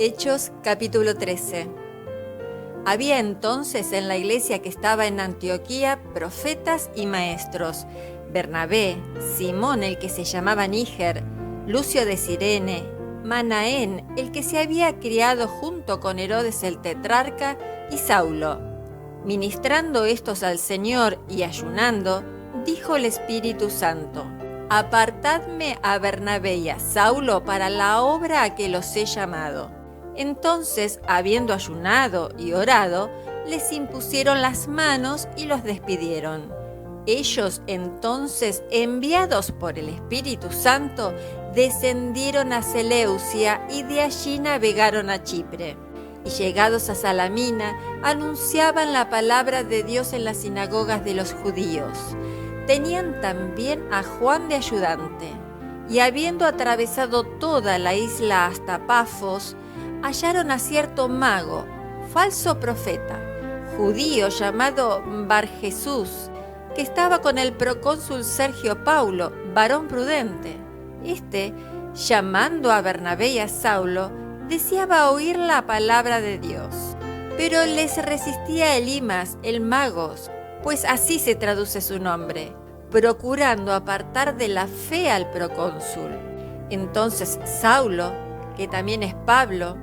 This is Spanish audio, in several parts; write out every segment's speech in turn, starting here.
Hechos capítulo 13. Había entonces en la iglesia que estaba en Antioquía profetas y maestros: Bernabé, Simón el que se llamaba Níger, Lucio de Cirene, Manaén el que se había criado junto con Herodes el tetrarca, y Saulo. Ministrando estos al Señor y ayunando, dijo el Espíritu Santo: Apartadme a Bernabé y a Saulo para la obra a que los he llamado. Entonces, habiendo ayunado y orado, les impusieron las manos y los despidieron. Ellos entonces, enviados por el Espíritu Santo, descendieron a Seleucia y de allí navegaron a Chipre. Y llegados a Salamina, anunciaban la palabra de Dios en las sinagogas de los judíos. Tenían también a Juan de ayudante. Y habiendo atravesado toda la isla hasta Pafos, hallaron a cierto mago, falso profeta, judío llamado Barjesús, que estaba con el procónsul Sergio Paulo, varón prudente. Este, llamando a Bernabé y a Saulo, deseaba oír la palabra de Dios. Pero les resistía Elimas, el mago, pues así se traduce su nombre, procurando apartar de la fe al procónsul. Entonces Saulo, que también es Pablo,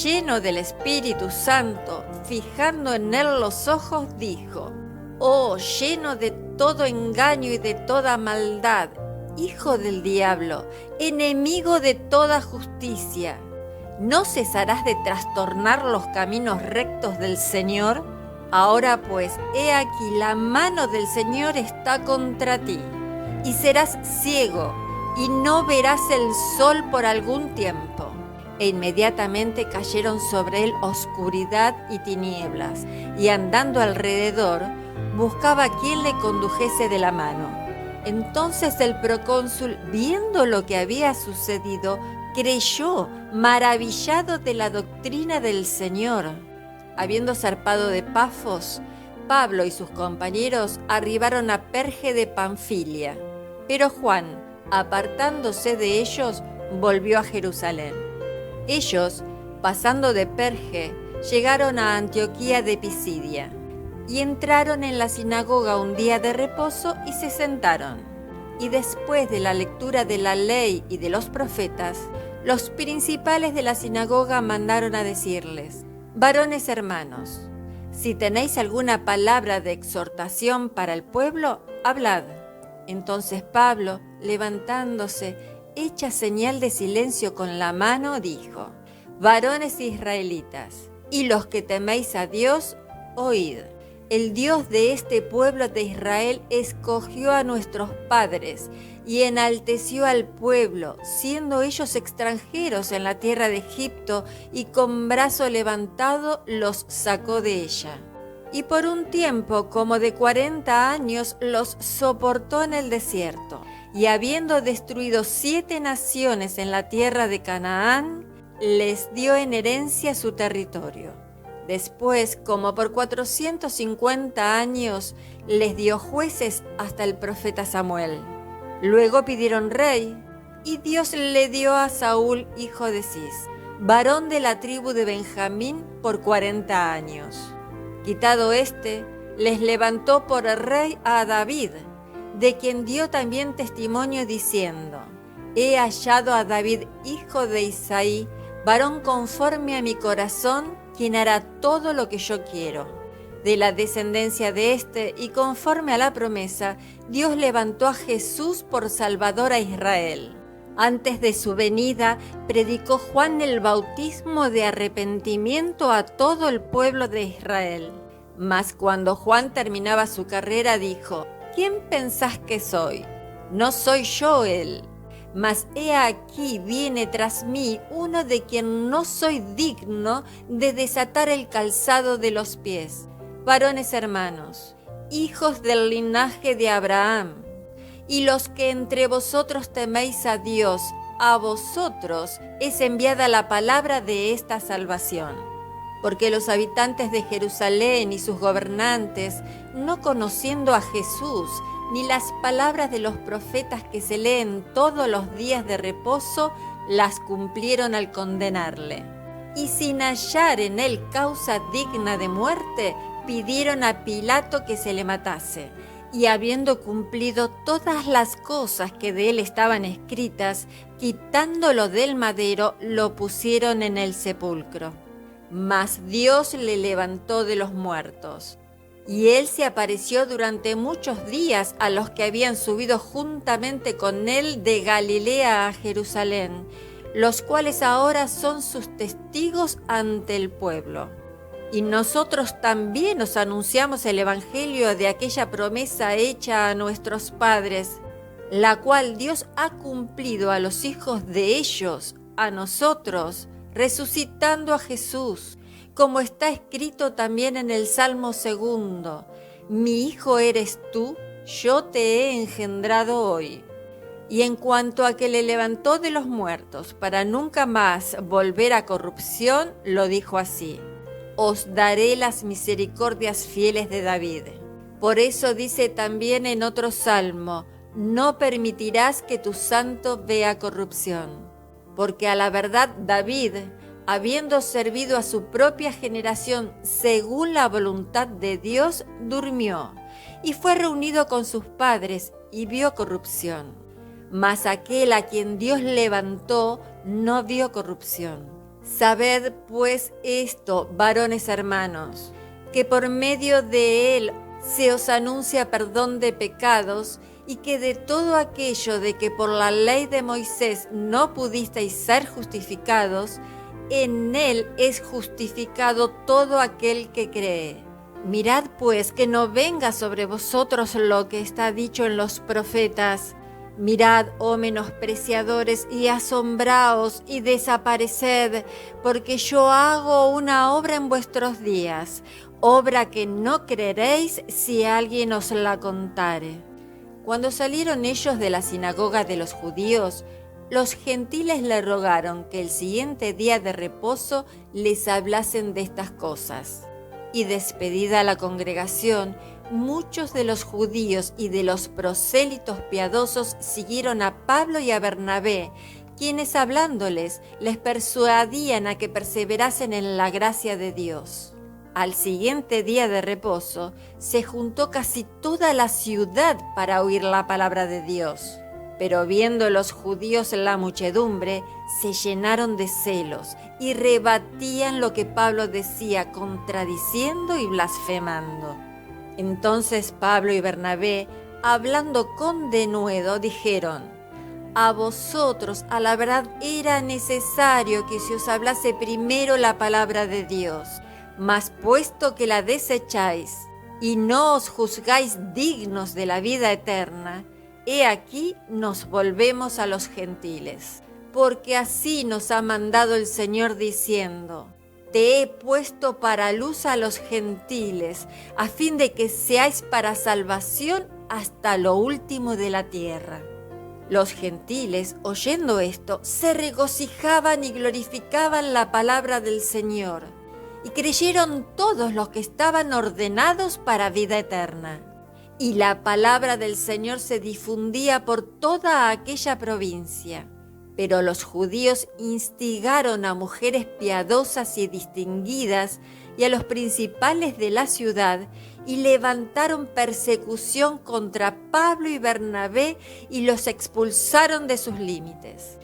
lleno del Espíritu Santo, fijando en él los ojos, dijo: Oh, lleno de todo engaño y de toda maldad, hijo del diablo, enemigo de toda justicia, ¿no cesarás de trastornar los caminos rectos del Señor? Ahora pues, he aquí la mano del Señor está contra ti, y serás ciego, y no verás el sol por algún tiempo. E inmediatamente cayeron sobre él oscuridad y tinieblas, y andando alrededor, buscaba a quien le condujese de la mano. Entonces el procónsul, viendo lo que había sucedido, creyó, maravillado de la doctrina del Señor. Habiendo zarpado de Pafos, Pablo y sus compañeros arribaron a Perge de Panfilia. Pero Juan, apartándose de ellos, volvió a Jerusalén. Ellos, pasando de Perge, llegaron a Antioquía de Pisidia, y entraron en la sinagoga un día de reposo y se sentaron. Y después de la lectura de la ley y de los profetas, los principales de la sinagoga mandaron a decirles: Varones hermanos, si tenéis alguna palabra de exhortación para el pueblo, hablad. Entonces Pablo, levantándose, hecha señal de silencio con la mano, dijo: Varones israelitas, y los que teméis a Dios, oíd. El Dios de este pueblo de Israel escogió a nuestros padres y enalteció al pueblo, siendo ellos extranjeros en la tierra de Egipto, y con brazo levantado los sacó de ella. Y por un tiempo como de 40 años los soportó en el desierto. Y habiendo destruido 7 naciones en la tierra de Canaán, les dio en herencia su territorio. Después, como por 450 años, les dio jueces hasta el profeta Samuel. Luego pidieron rey, y Dios le dio a Saúl, hijo de Cis, varón de la tribu de Benjamín, por 40 años. Quitado éste, les levantó por rey a David, de quien dio también testimonio diciendo: He hallado a David, hijo de Isaí, varón conforme a mi corazón, quien hará todo lo que yo quiero. De la descendencia de éste, y conforme a la promesa, Dios levantó a Jesús por Salvador a Israel. Antes de su venida, predicó Juan el bautismo de arrepentimiento a todo el pueblo de Israel. Mas cuando Juan terminaba su carrera, dijo: ¿Quién pensás que soy? No soy yo él. Mas he aquí viene tras mí uno de quien no soy digno de desatar el calzado de los pies. Varones hermanos, hijos del linaje de Abraham, y los que entre vosotros teméis a Dios, a vosotros es enviada la palabra de esta salvación. Porque los habitantes de Jerusalén y sus gobernantes, no conociendo a Jesús, ni las palabras de los profetas que se leen todos los días de reposo, las cumplieron al condenarle. y sin hallar en él causa digna de muerte, pidieron a Pilato que se le matase. Y habiendo cumplido todas las cosas que de él estaban escritas, quitándolo del madero, lo pusieron en el sepulcro. Mas Dios le levantó de los muertos. Y él se apareció durante muchos días a los que habían subido juntamente con él de Galilea a Jerusalén, los cuales ahora son sus testigos ante el pueblo. Y nosotros también os anunciamos el evangelio de aquella promesa hecha a nuestros padres, la cual Dios ha cumplido a los hijos de ellos, a nosotros, resucitando a Jesús, como está escrito también en el Salmo 2: Mi hijo eres tú, yo te he engendrado hoy. Y en cuanto a que le levantó de los muertos para nunca más volver a corrupción, lo dijo así: Os daré las misericordias fieles de David. Por eso dice también en otro salmo: No permitirás que tu santo vea corrupción. Porque a la verdad David, habiendo servido a su propia generación según la voluntad de Dios, durmió, y fue reunido con sus padres, y vio corrupción. Mas aquel a quien Dios levantó no vio corrupción. Sabed pues esto, varones hermanos, que por medio de él se os anuncia perdón de pecados, y que de todo aquello de que por la ley de Moisés no pudisteis ser justificados, en él es justificado todo aquel que cree. Mirad pues que no venga sobre vosotros lo que está dicho en los profetas: Mirad, oh menospreciadores, y asombraos y desapareced, porque yo hago una obra en vuestros días, obra que no creeréis si alguien os la contare. Cuando salieron ellos de la sinagoga de los judíos, los gentiles le rogaron que el siguiente día de reposo les hablasen de estas cosas. Y despedida la congregación, muchos de los judíos y de los prosélitos piadosos siguieron a Pablo y a Bernabé, quienes hablándoles les persuadían a que perseverasen en la gracia de Dios. Al siguiente día de reposo se juntó casi toda la ciudad para oír la palabra de Dios. Pero viendo los judíos la muchedumbre, se llenaron de celos y rebatían lo que Pablo decía, contradiciendo y blasfemando. Entonces Pablo y Bernabé, hablando con denuedo, dijeron: A vosotros a la verdad era necesario que se os hablase primero la palabra de Dios, mas puesto que la desecháis y no os juzgáis dignos de la vida eterna, he aquí nos volvemos a los gentiles. Porque así nos ha mandado el Señor diciendo: Te he puesto para luz a los gentiles, a fin de que seáis para salvación hasta lo último de la tierra. Los gentiles, oyendo esto, se regocijaban y glorificaban la palabra del Señor, y creyeron todos los que estaban ordenados para vida eterna. Y la palabra del Señor se difundía por toda aquella provincia. Pero los judíos instigaron a mujeres piadosas y distinguidas y a los principales de la ciudad, y levantaron persecución contra Pablo y Bernabé y los expulsaron de sus límites.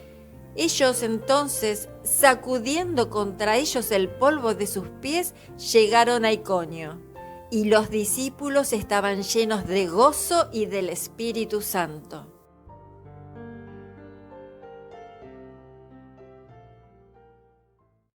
Ellos entonces, sacudiendo contra ellos el polvo de sus pies, llegaron a Iconio, y los discípulos estaban llenos de gozo y del Espíritu Santo.